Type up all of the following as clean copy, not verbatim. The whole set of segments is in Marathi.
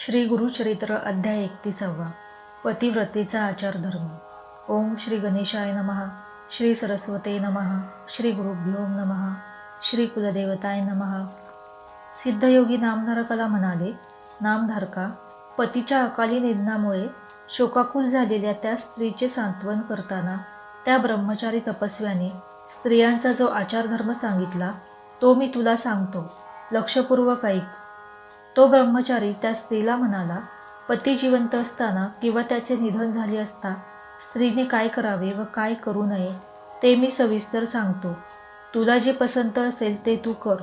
श्री गुरुचरित्र अध्याय 31. पतिव्रतेचा आचारधर्म. ओम श्री गणेशाय नमः. श्री सरस्वते नमः. श्री गुरुभ्यो नमः. श्री कुलदेवताय नमः. सिद्धयोगी नामधारकाला म्हणाले, नामधारका, पतीच्या अकाली निधनामुळे शोकाकुल झालेल्या त्या स्त्रीचे सांत्वन करताना त्या ब्रह्मचारी तपस्व्याने स्त्रियांचा जो आचारधर्म सांगितला तो मी तुला सांगतो, लक्षपूर्वक ऐक. तो ब्रह्मचारी त्या स्त्रीला म्हणाला, पती जिवंत असताना किंवा त्याचे निधन झाले असता स्त्रीने काय करावे व काय करू नये ते मी सविस्तर सांगतो. तुला जे पसंत असेल ते तू कर.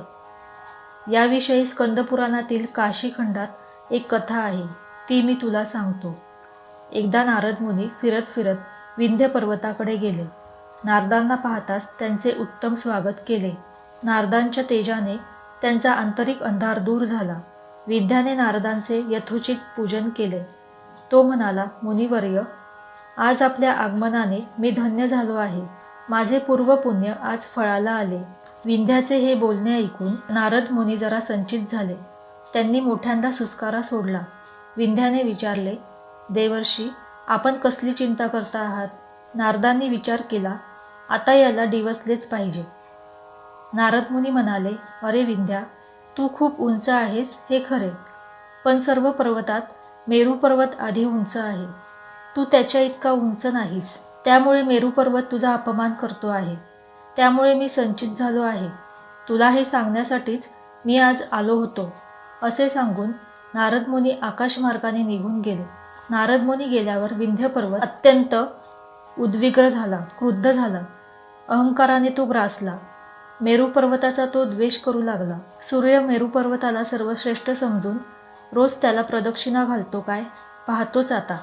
याविषयी स्कंदपुराणातील काशीखंडात एक कथा आहे, ती मी तुला सांगतो. एकदा नारद मुनी फिरत फिरत विंध्य पर्वताकडे गेले. नारदांना पाहताच त्यांचे उत्तम स्वागत केले. नारदांच्या तेजाने त्यांचा आंतरिक अंधार दूर झाला. विंध्याने नारदांचे यथोचित पूजन केले. तो म्हणाला, मुनिवर्य, आज आपल्या आगमनाने मी धन्य झालो आहे. माझे पूर्वपुण्य आज फळाला आले. विंध्याचे हे बोलणे ऐकून नारद मुनी जरा संचित झाले. त्यांनी मोठ्यांदा सुस्कारा सोडला. विंध्याने विचारले, देवर्षी, आपण कसली चिंता करता आहात? नारदांनी विचार केला, आता याला डिवसलेच पाहिजे. नारद मुनी म्हणाले, अरे विंध्या, तू खूप उंच आहेस हे खरे, पण सर्व पर्वतात मेरू पर्वत आधी उंच आहे. तू त्याच्या इतका उंच नाहीस, त्यामुळे मेरू पर्वत तुझा अपमान करतो आहे. त्यामुळे मी संचित झालो आहे. तुला हे सांगण्यासाठीच मी आज आलो होतो. असे सांगून नारद मुनी आकाशमार्गाने निघून गेले. नारद मुनी गेल्यावर विंध्य पर्वत अत्यंत उद्विग्न झाला, क्रुद्ध झाला. अहंकाराने तो ग्रासला. मेरू पर्वताचा तो द्वेष करू लागला. सूर्य मेरू पर्वताला सर्वश्रेष्ठ समजून रोज त्याला प्रदक्षिणा घालतो काय, पाहतोच आता.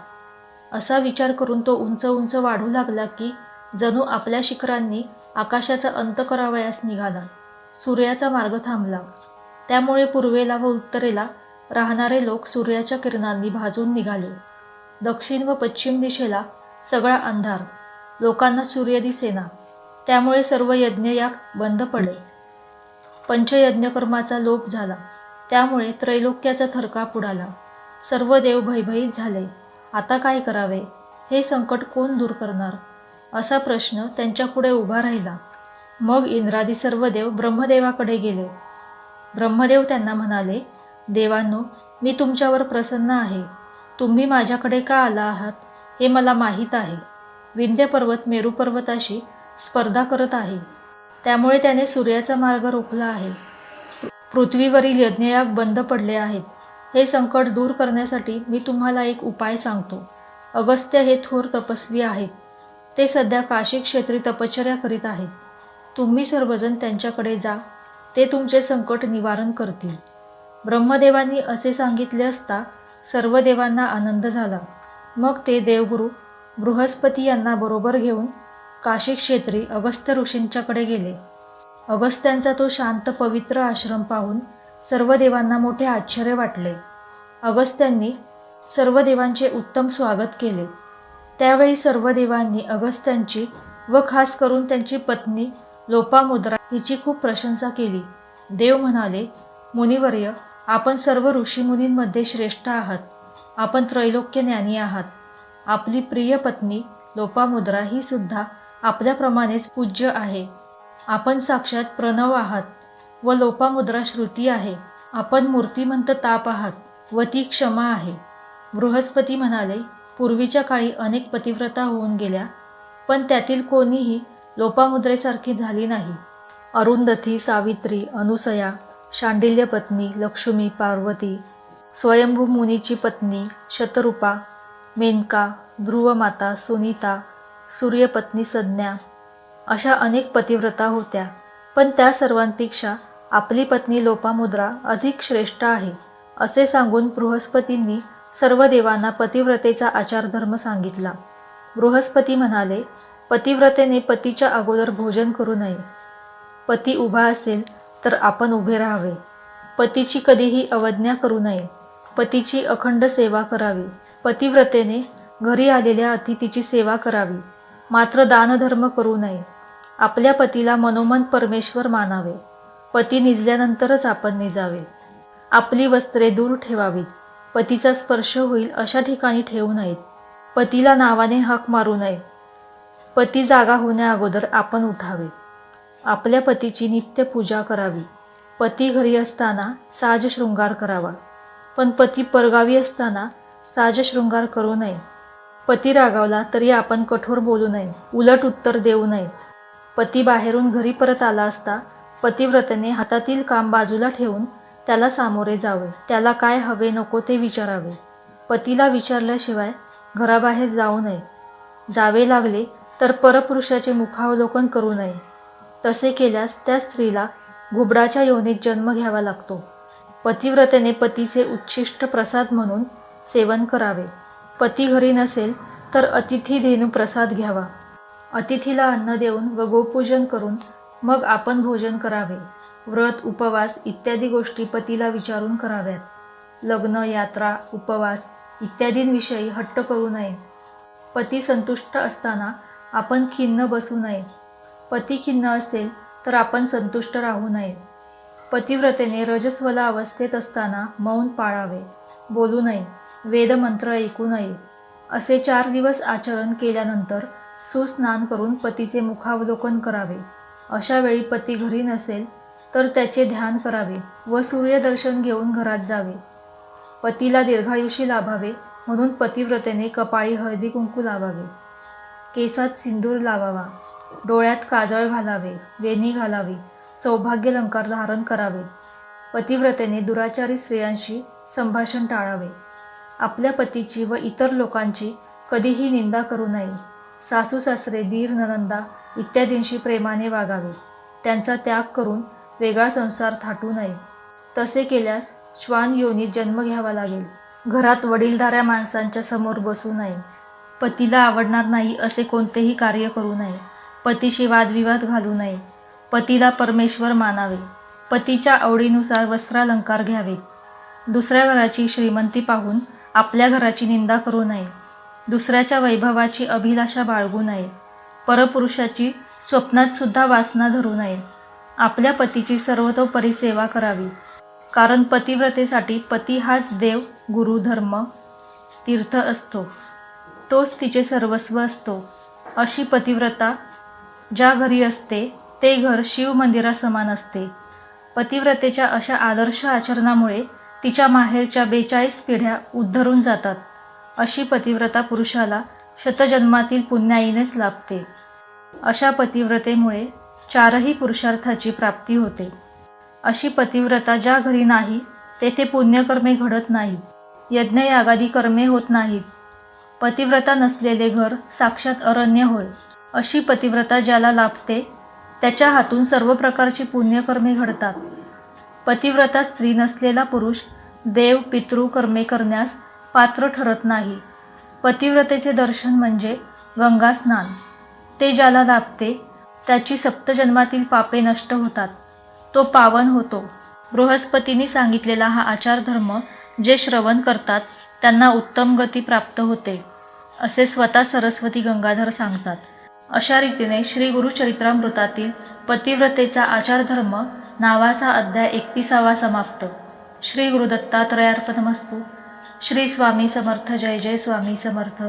असा विचार करून तो उंच उंच वाढू लागला की जणू आपल्या शिखरांनी आकाशाचा अंत करावयास निघाला. सूर्याचा मार्ग थांबला. त्यामुळे पूर्वेला व उत्तरेला राहणारे लोक सूर्याच्या किरणांनी भाजून निघाले. दक्षिण व पश्चिम दिशेला सगळा अंधार. लोकांना सूर्य दिसेना. त्यामुळे सर्व यज्ञयाग बंद पडले. पंचयज्ञकर्माचा लोप झाला. त्यामुळे त्रैलोक्याचा थरकाप उडाला. सर्व देव भयभीत झाले. आता काय करावे? हे संकट कोण दूर करणार? असा प्रश्न त्यांच्यापुढे उभा राहिला. मग इंद्रादी सर्व देव ब्रह्मदेवाकडे गेले. ब्रह्मदेव त्यांना म्हणाले, देवांनो, मी तुमच्यावर प्रसन्न आहे. तुम्ही माझ्याकडे का आला आहात हे मला माहीत आहे. विंध्य पर्वत मेरू पर्वताशी स्पर्धा करत आहे. त्यामुळे त्याने सूर्याचा मार्ग रोखला आहे. पृथ्वीवरील यज्ञयाग बंद पडले आहेत. हे संकट दूर करण्यासाठी मी तुम्हाला एक उपाय सांगतो. अगस्त्य हे थोर तपस्वी आहेत. ते सध्या काशी क्षेत्री तपश्चर्या करीत आहेत. तुम्ही सर्वजण त्यांच्याकडे जा. ते तुमचे संकट निवारण करतील. ब्रह्मदेवांनी असे सांगितले असता सर्व देवांना आनंद झाला. मग ते देवगुरु बृहस्पती यांना बरोबर घेऊन काशी क्षेत्री अगस्त्य ऋषींच्याकडे गेले. अगस्त्यांचा तो शांत पवित्र आश्रम पाहून सर्व देवांना मोठे आश्चर्य वाटले. अगस्त्यांनी सर्व देवांचे उत्तम स्वागत केले. त्यावेळी सर्व देवांनी अगस्त्यांची व खास करून त्यांची पत्नी लोपामुद्रा हिची खूप प्रशंसा केली. देव म्हणाले, मुनिवर्य, आपण सर्व ऋषीमुनींमध्ये श्रेष्ठ आहात. आपण त्रैलोक्य ज्ञानी आहात. आपली प्रिय पत्नी लोपामुद्रा ही सुद्धा आपल्याप्रमाणेच पूज्य आहे. आपण साक्षात प्रणव आहात व लोपामुद्रा श्रुती आहे. आपण मूर्तिमंत ताप आहात व ती क्षमा आहे. बृहस्पती म्हणाले, पूर्वीच्या काळी अनेक पतिव्रता होऊन गेल्या, पण त्यातील कोणीही लोपामुद्रेसारखी झाली नाही. अरुंधती, सावित्री, अनुसया, शांडिल्य पत्नी लक्ष्मी, पार्वती, स्वयंभू मुनीची पत्नी शतरूपा, मेनका, ध्रुवमाता, सुनीता, सूर्यपत्नी संज्ञा, अशा अनेक पतिव्रता होत्या. पण त्या सर्वांपेक्षा आपली पत्नी लोपामुद्रा अधिक श्रेष्ठ आहे. असे सांगून बृहस्पतींनी सर्व देवांना पतिव्रतेचा आचारधर्म सांगितला. बृहस्पती म्हणाले, पतिव्रतेने पतीच्या अगोदर भोजन करू नये. पती उभा असेल तर आपण उभे राहावे. पतीची कधीही अवज्ञा करू नये. पतीची अखंड सेवा करावी. पतिव्रतेने घरी आलेल्या अतिथीची सेवा करावी. मात्र दानधर्म करू नये. आपल्या पतीला मनोमन परमेश्वर मानावे. पती निजल्यानंतरच आपण निजावे. आपली वस्त्रे दूर ठेवावीत. पतीचा स्पर्श होईल अशा ठिकाणी ठेवू नयेत. पतीला नावाने हाक मारू नये. पती जागा होण्याअगोदर आपण उठावे. आपल्या पतीची नित्य पूजा करावी. पती घरी असताना साजशृंगार करावा, पण पती परगावी असताना साजशृंगार करू नये. पती रागावला तरी आपण कठोर बोलू नये, उलट उत्तर देऊ नये. पती बाहेरून घरी परत आला असता पतिव्रतेने हातातील काम बाजूला ठेवून त्याला सामोरे जावे. त्याला काय हवे नको ते विचारावे. पतीला विचारल्याशिवाय घराबाहेर जाऊ नये. जावे लागले तर परपुरुषाचे मुखावलोकन करू नये. तसे केल्यास त्या स्त्रीला घुबडाच्या योनीत जन्म घ्यावा लागतो. पतिव्रतेने पतीचे उच्छिष्ट प्रसाद म्हणून सेवन करावे. पती घरी नसेल तर अतिथी धेनू प्रसाद घ्यावा. अतिथीला अन्न देऊन व गोपूजन करून मग आपण भोजन करावे. व्रत, उपवास इत्यादी गोष्टी पतीला विचारून कराव्यात. लग्न, यात्रा, उपवास इत्यादींविषयी हट्ट करू नये. पती संतुष्ट असताना आपण खिन्न बसू नये. पती खिन्न असेल तर आपण संतुष्ट राहू नये. पतिव्रतेने रजस्वला अवस्थेत असताना मौन पाळावे, बोलू नये, वेदमंत्र ऐकू नये. असे 4 दिवस आचरण केल्यानंतर सुस्नान करून पतीचे मुखावलोकन करावे. अशा वेळी पती घरी नसेल तर त्याचे ध्यान करावे व सूर्यदर्शन घेऊन घरात जावे. पतीला दीर्घायुष्य लाभावे म्हणून पतिव्रतेने कपाळी हळदी कुंकू लावावे. केसात सिंदूर लावावा. डोळ्यात काजळ घालावे, वेणी घालावी, सौभाग्यालंकार धारण करावे. पतिव्रतेने दुराचारी स्त्रियांशी संभाषण टाळावे. आपल्या पतीची व इतर लोकांची कधीही निंदा करू नये. सासू सासरे, दीर, नणंदा इत्यादींशी प्रेमाने वागावे. त्यांचा त्याग करून वेगळा संसार थाटू नये. तसे केल्यास श्वान योनीत जन्म घ्यावा लागेल. घरात वडीलधाऱ्या माणसांच्या समोर बसू नये. पतीला आवडणार नाही असे कोणतेही कार्य करू नये. पतीशी वादविवाद घालू नये. पतीला परमेश्वर मानावे. पतीच्या आवडीनुसार वस्त्रालंकार घ्यावे. दुसऱ्या घराची श्रीमंती पाहून आपल्या घराची निंदा करू नये. दुसऱ्याच्या वैभवाची अभिलाषा बाळगू नये. परपुरुषाची स्वप्नात सुद्धा वासना धरू नये. आपल्या पतीची सर्वतोपरी सेवा करावी. कारण पतिव्रतेसाठी पती हाच देव, गुरु, धर्म, तीर्थ असतो. तोच तिचे सर्वस्व असतो. अशी पतिव्रता ज्या घरी असते ते घर शिव मंदिरासमान असते. पतिव्रतेच्या अशा आदर्श आचरणामुळे तिच्या माहेरच्या 42 पिढ्या उद्धरून जातात. अशी पतिव्रता पुरुषाला शतजन्मातील पुण्याईनेच लाभते. अशा पतिव्रतेमुळे 4ही पुरुषार्थाची प्राप्ती होते. अशी पतिव्रता ज्या घरी नाही तेथे पुण्यकर्मे घडत नाहीत. यज्ञयागादी कर्मे होत नाहीत. पतिव्रता नसलेले घर साक्षात अरण्य होय. अशी पतिव्रता ज्याला लाभते त्याच्या हातून सर्व प्रकारची पुण्यकर्मे घडतात. पतिव्रता स्त्री नसलेला पुरुष देव, पितृ कर्मे करण्यास पात्र ठरत नाही. पतिव्रतेचे दर्शन म्हणजे गंगा स्नान. ते ज्याला लाभते त्याची सप्तजन्मातील पापे नष्ट होतात. तो पावन होतो. बृहस्पतींनी सांगितलेला हा आचारधर्म जे श्रवण करतात त्यांना उत्तम गती प्राप्त होते, असे स्वतः सरस्वती गंगाधर सांगतात. अशा रीतीने श्री गुरुचरित्रामृतातील पतिव्रतेचा आचारधर्म नावाचा अध्याय 31वा समाप्त. श्री गुरुदत्तात्रयार्पणमस्तु. श्री स्वामी समर्थ. जय जय स्वामी समर्थ.